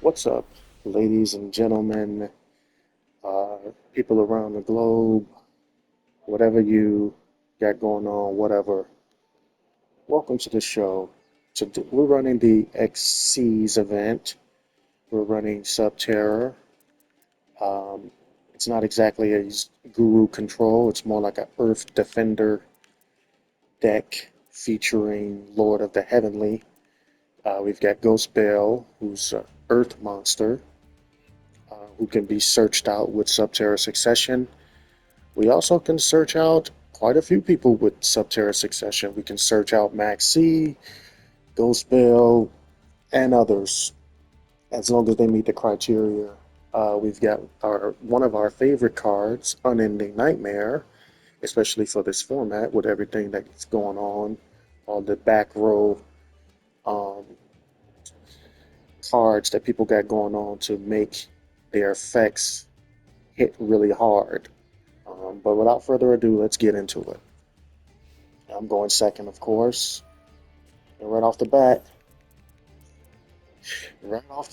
What's up, ladies and gentlemen, uh, people around the globe, whatever you got going on, whatever. Welcome to the show. We're running the XYZ event. We're running Subterror. Um, it's not exactly a guru control. It's more like a Earth Defender deck featuring Lord of the Heavenly. We've got Ghost Bell, who's an Earth monster, who can be searched out with Subterror Succession. We also can search out quite a few people with Subterra Succession. We can search out Max C, Ghost Bell, and others, as long as they meet the criteria. We've got our one of our favorite cards, Unending Nightmare, especially for this format with everything that's going on the back row um, cards that people got going on to make their effects hit really hard. But without further ado, let's get into it. I'm going second, of course. And right off the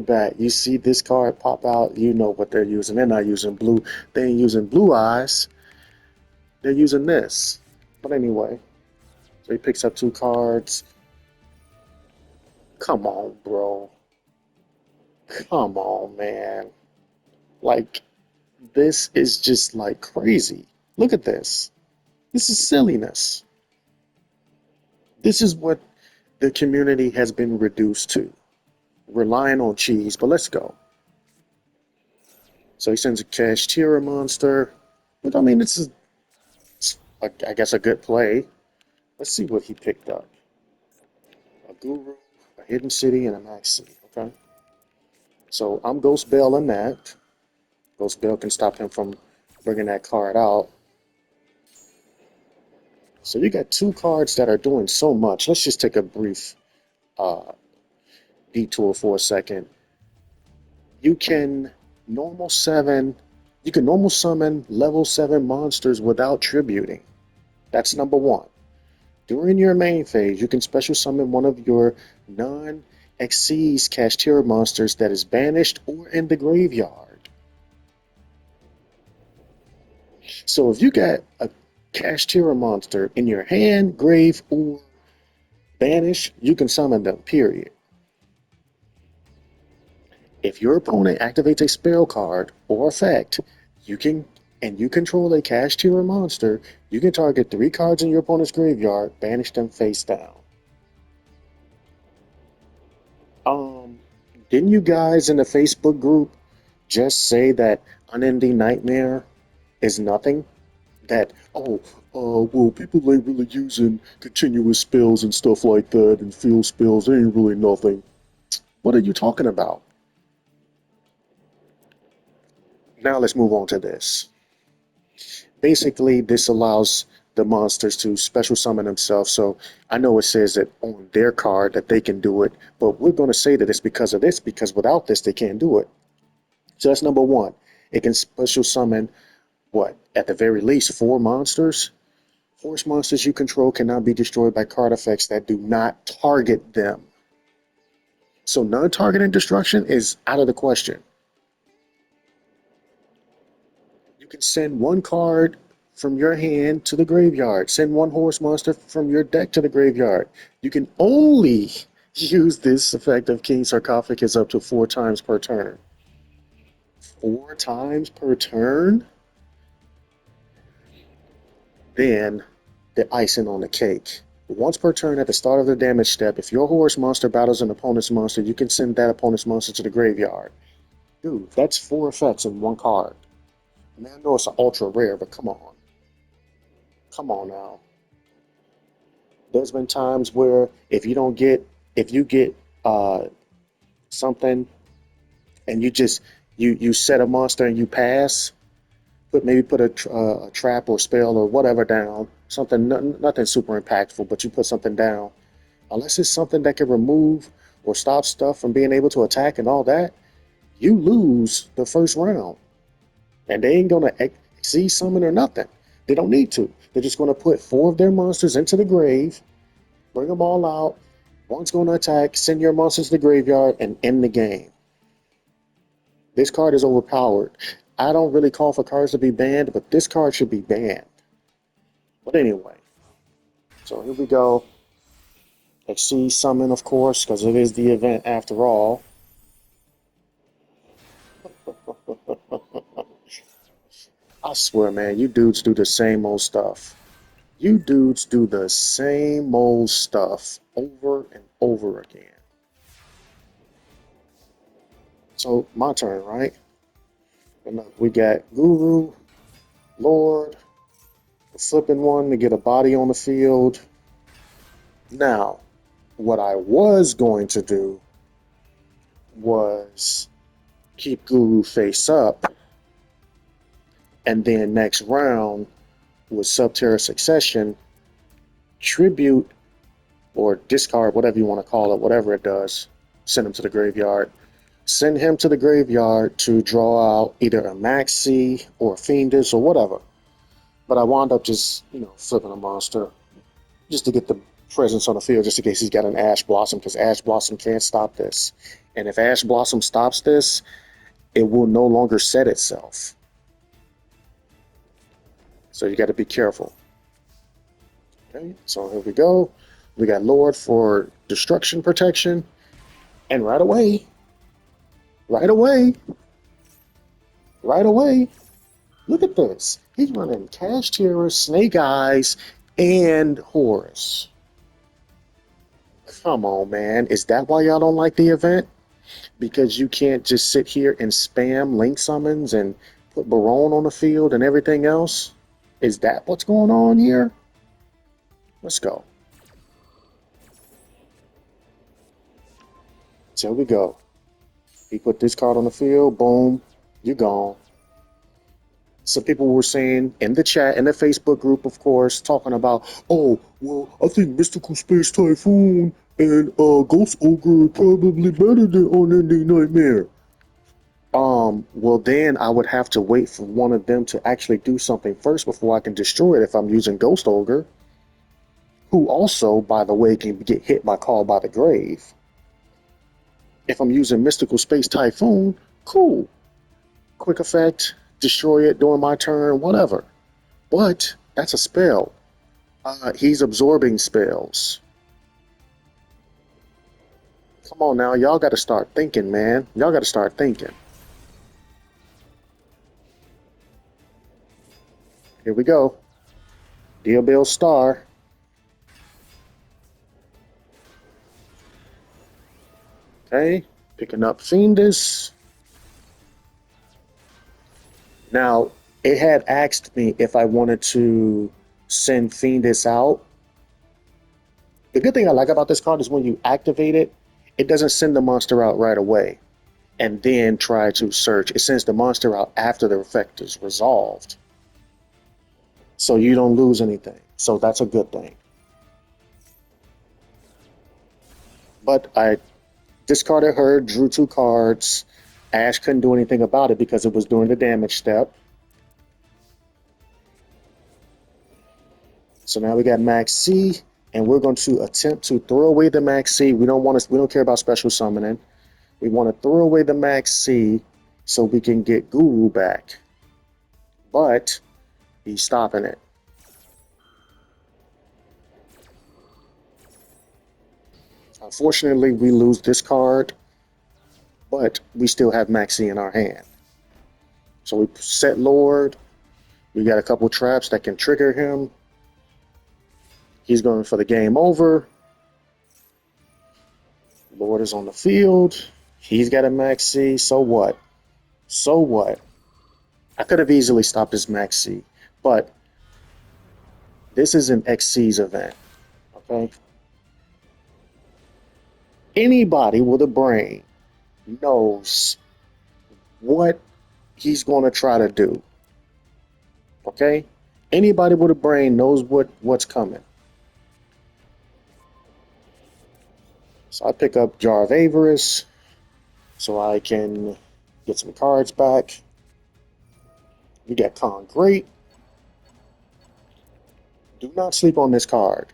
bat, you see this card pop out, you know what they're using. They're not using blue. They ain't using blue eyes. They're using this. But anyway, so he picks up two cards. Come on, bro. Come on, man. Like, this is just like crazy. Look at this. This is silliness. This is what the community has been reduced to, relying on cheese. But let's go. So he sends a Cash Tira monster. But I mean, I guess, a good play. Let's see what he picked up. A Guru, a Hidden City, and a Maxi. Okay. So I'm Ghost Bell in that. Ghost Bell can stop him from bringing that card out. So you got two cards that are doing so much. Let's just take a brief uh, detour for a second. You can normal seven. You can normal summon level 7 monsters without tributing. That's number one. During your main phase, you can special summon one of your non-Xyz Kashtira monsters that is banished or in the graveyard. So if you got a Kashtira monster in your hand, grave, or banish, you can summon them, period. If your opponent activates a spell card or effect, you can and you control a Kashtira monster, you can target 3 cards in your opponent's graveyard, banish them face down. Um, didn't you guys in the Facebook group just say that Unending Nightmare is nothing? That, well, people ain't really using continuous spells and stuff like that and field spells, they ain't really nothing. What are you talking about? Now let's move on to this. Basically, this allows the monsters to special summon themselves. So I know it says that on their card that they can do it, but we're going to say that it's because of this, because without this, they can't do it. So that's number one. It can special summon what? At the very least, 4 monsters. Force monsters you control cannot be destroyed by card effects that do not target them. So non-targeting destruction is out of the question. You can send 1 card from your hand to the graveyard. Send 1 horse monster from your deck to the graveyard. You can only use this effect of King Sarcophagus up to 4 times per turn. 4 times per turn? Then the icing on the cake. Once per turn at the start of the damage step, if your horse monster battles an opponent's monster, you can send that opponent's monster to the graveyard. Dude, that's 4 effects in 1 card. I mean, I know it's an ultra rare, but come on. Come on now. There's been times where if you get uh, something and you set a monster and you pass, put a trap or spell or whatever down, something nothing super impactful, but you put something down. Unless it's something that can remove or stop stuff from being able to attack and all that, you lose the first round. And they ain't gonna see summon or nothing. They don't need to. They're just gonna put 4 of their monsters into the grave, bring them all out. One's gonna attack, send your monsters to the graveyard, and end the game. This card is overpowered. I don't really call for cards to be banned, but this card should be banned. But anyway, so here we go. XYZ summon, of course, because it is the event after all. I swear, man, you dudes do the same old stuff. You dudes do the same old stuff over and over again. So, my turn, right? And we got Guru, Lord, the flipping one to get a body on the field. Now, what I was going to do was keep Guru face up, and then next round with Subterror Succession, tribute or discard, whatever you want to call it, whatever it does, send him to the graveyard. Send him to the graveyard to draw out either a Maxi or a Fiendus or whatever. But I wound up just, flipping a monster just to get the presence on the field, just in case he's got an Ash Blossom, because Ash Blossom can't stop this. And if Ash Blossom stops this, it will no longer set itself. So you got to be careful. Okay, so here we go. We got Lord for destruction protection. And right away, look at this. He's running Kash Terror, Snake Eyes, and Horus. Come on, man. Is that why y'all don't like the event? Because you can't just sit here and spam link summons and put Barone on the field and everything else? Is that what's going on here? Let's go. So here we go. He put this card on the field. Boom. You're gone. Some people were saying in the chat, in the Facebook group, of course, talking about, oh, well, I think Mystical Space Typhoon and Ghost Ogre are probably better than Unending Nightmare. Well, then I would have to wait for one of them to actually do something first before I can destroy it if I'm using Ghost Ogre, who also, by the way, can get hit by Call by the Grave. If I'm using Mystical Space Typhoon, cool. Quick effect, destroy it during my turn, whatever. But that's a spell. He's absorbing spells. Come on now, y'all got to start thinking, man. Y'all got to start thinking. Here we go. Deal Bill Star. Okay, picking up Fiendus. Now, it had asked me if I wanted to send Fiendus out. The good thing I like about this card is when you activate it, it doesn't send the monster out right away and then try to search. It sends the monster out after the effect is resolved. So you don't lose anything. So that's a good thing. But I discarded her, drew 2 cards. Ash couldn't do anything about it because it was doing the damage step. So now we got Max C, and we're going to attempt to throw away the Max C. We don't care about special summoning. We want to throw away the Max C so we can get Guru back. But he's stopping it. Unfortunately, we lose this card, but we still have Maxi in our hand. So we set Lord. We got a couple traps that can trigger him. He's going for the game over. Lord is on the field. He's got a Maxi. So what? So what? I could have easily stopped his Maxi, but this is an XYZ event, okay? Anybody with a brain knows what he's going to try to do, okay? Anybody with a brain knows what's coming. So I pick up Jar of Avarice so I can get some cards back. We got Great. Do not sleep on this card.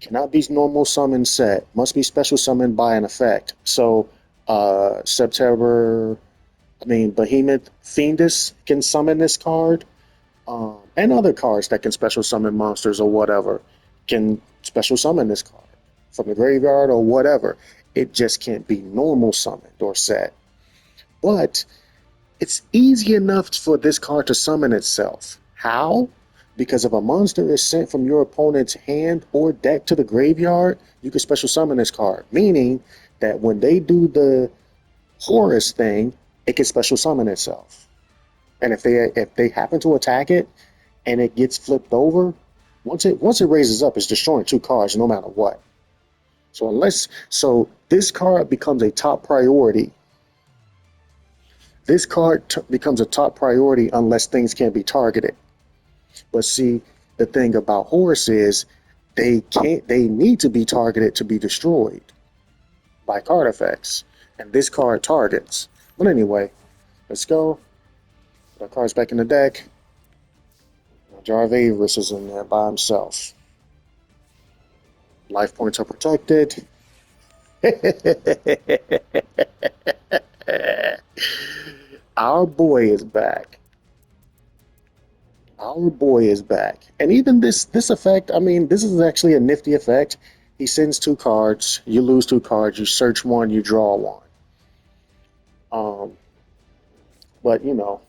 Cannot be normal summon set. Must be special summoned by an effect. So Subterror I mean, Behemoth Fiendus can summon this card, and other cards that can special summon monsters or whatever can special summon this card from the graveyard or whatever. It just can't be normal summoned or set. But it's easy enough for this card to summon itself. How? Because if a monster is sent from your opponent's hand or deck to the graveyard, you can special summon this card. Meaning that when they do the horus thing, it can special summon itself. And if they happen to attack it and it gets flipped over, once it raises up, it's destroying two cards no matter what. So this card becomes a top priority. This card becomes a top priority unless things can be targeted. But see, the thing about horus is they need to be targeted to be destroyed by card effects. And this card targets. But anyway, let's go. Put our cards back in the deck. Jarvavis is in there by himself. Life points are protected. Our boy is back. Our boy is back. And even this effect, I mean, this is actually a nifty effect. He sends two cards, you lose two cards, you search one, you draw one. But you know,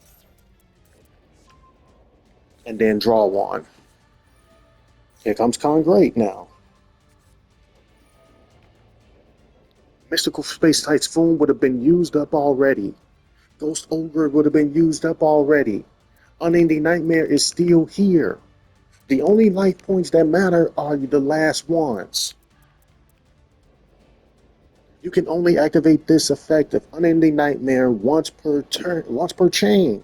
and then draw one. Here comes Great now. Mystical Space Typhoon would have been used up already. Ghost Ogre would have been used up already. Unending Nightmare is still here. The only life points that matter are the last ones. You can only activate this effect of Unending Nightmare once per turn, once per chain.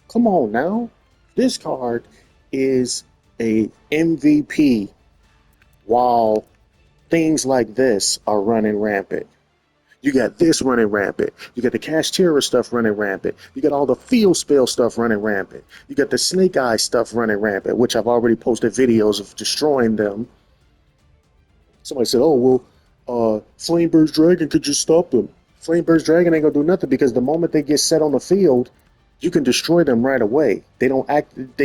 Come on now. This card is a MVP while things like this are running rampant. You got this running rampant. You got the Kash stuff running rampant. You got all the field spell stuff running rampant. You got the Snake Eye stuff running rampant, which I've already posted videos of destroying them. Somebody said, oh, well, Flamebird's Dragon could just stop them. Flamebird's Dragon ain't gonna do nothing because the moment they get set on the field, you can destroy them right away. He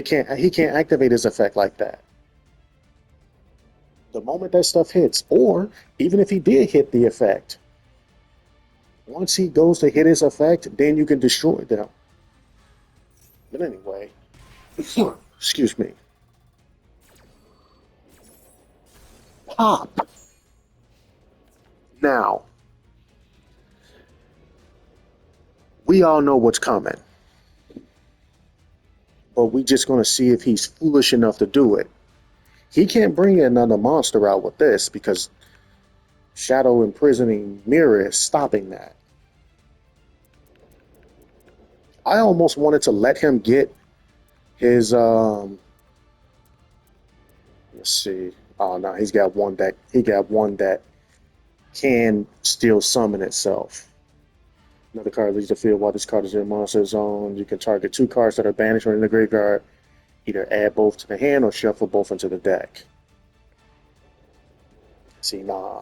can't activate his effect like that. The moment that stuff hits, or even if he did hit the effect, once he goes to hit his effect, then you can destroy them. But anyway, excuse me. Pop. Now, we all know what's coming. But we just going to see if he's foolish enough to do it. He can't bring another monster out with this because Shadow Imprisoning Mirror is stopping that. I almost wanted to let him get his let's see. Oh no, he got one that can still summon itself. Another card leaves the field while this card is in your monster zone. You can target two cards that are banished or in the graveyard. Either add both to the hand or shuffle both into the deck. See, nah.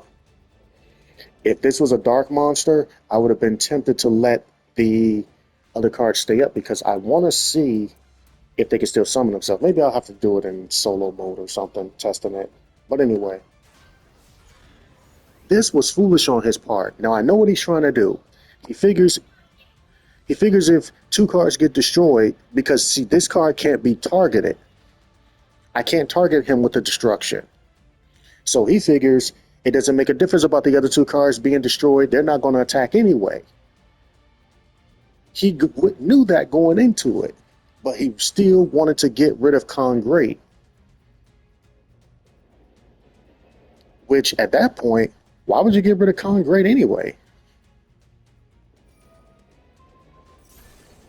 If this was a dark monster, I would have been tempted to let the other cards stay up because I want to see if they can still summon themselves. Maybe I'll have to do it in solo mode or something, testing it. But anyway, this was foolish on his part. Now I know what he's trying to do. He figures if two cards get destroyed, because see, this card can't be targeted. I can't target him with the destruction. So he figures it doesn't make a difference about the other two cards being destroyed. They're not going to attack anyway. He knew that going into it, but he still wanted to get rid of Great. Which at that point, why would you get rid of Great anyway?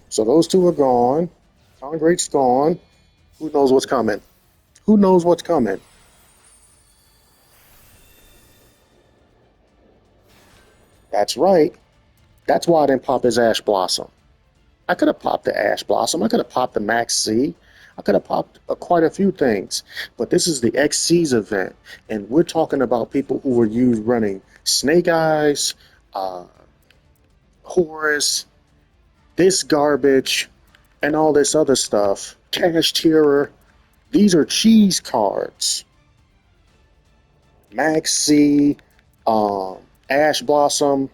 So those two are gone. Great's gone. Who knows what's coming? Who knows what's coming? That's right. That's why I didn't pop his Ash Blossom. I could have popped the Ash Blossom. I could have popped the Max C. I could have popped quite a few things. But this is the XYZ event. And we're talking about people who were running Snake Eyes, Horus, this garbage and all this other stuff, Cash Terror, these are cheese cards. Maxi, um, Ash Blossom.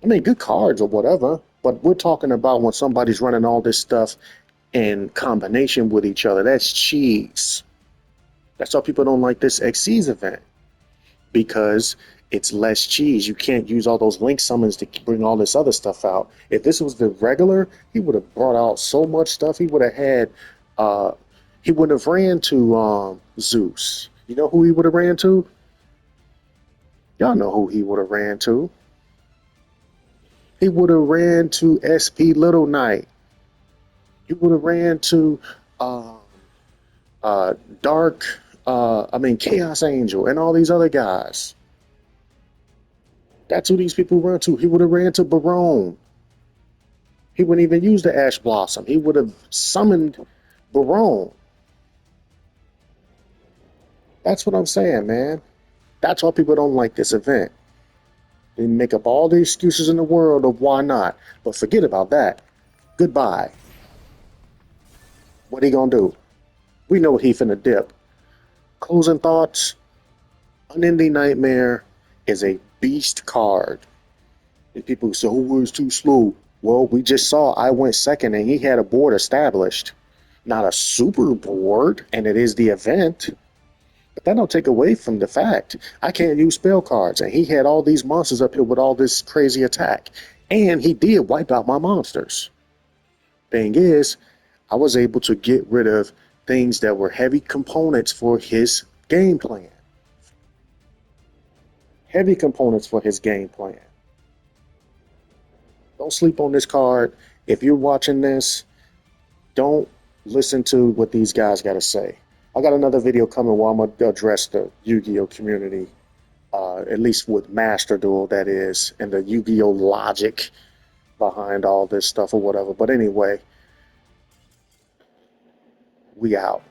I mean, good cards or whatever, but we're talking about when somebody's running all this stuff in combination with each other. That's cheese. That's why people don't like this XYZ event, because it's less cheese. You can't use all those link summons to bring all this other stuff out. If this was the regular, he would have brought out so much stuff. He would have had, uh, he wouldn't have ran to Zeus. You know who he would have ran to? Y'all know who he would have ran to. He would have ran to SP Little Knight. He would have ran to uh, Dark, Chaos Angel, and all these other guys. That's who these people run to. He would have ran to Barone. He wouldn't even use the Ash Blossom. He would have summoned Barone. That's what I'm saying, man. That's why people don't like this event. They make up all the excuses in the world of why not. But forget about that. Goodbye. What he gonna do? We know what he finna dip. Closing thoughts. Unending Nightmare is a beast card. And people say, oh, it's too slow. Well, we just saw I went second and he had a board established. Not a super board, and it is the event. But that don't take away from the fact I can't use spell cards. And he had all these monsters up here with all this crazy attack. And he did wipe out my monsters. Thing is, I was able to get rid of things that were heavy components for his game plan. Heavy components for his game plan. Don't sleep on this card. If you're watching this, don't listen to what these guys got to say. I got another video coming where I'm going to address the Yu-Gi-Oh community, at least with Master Duel, that is, and the Yu-Gi-Oh logic behind all this stuff or whatever. But anyway, we out.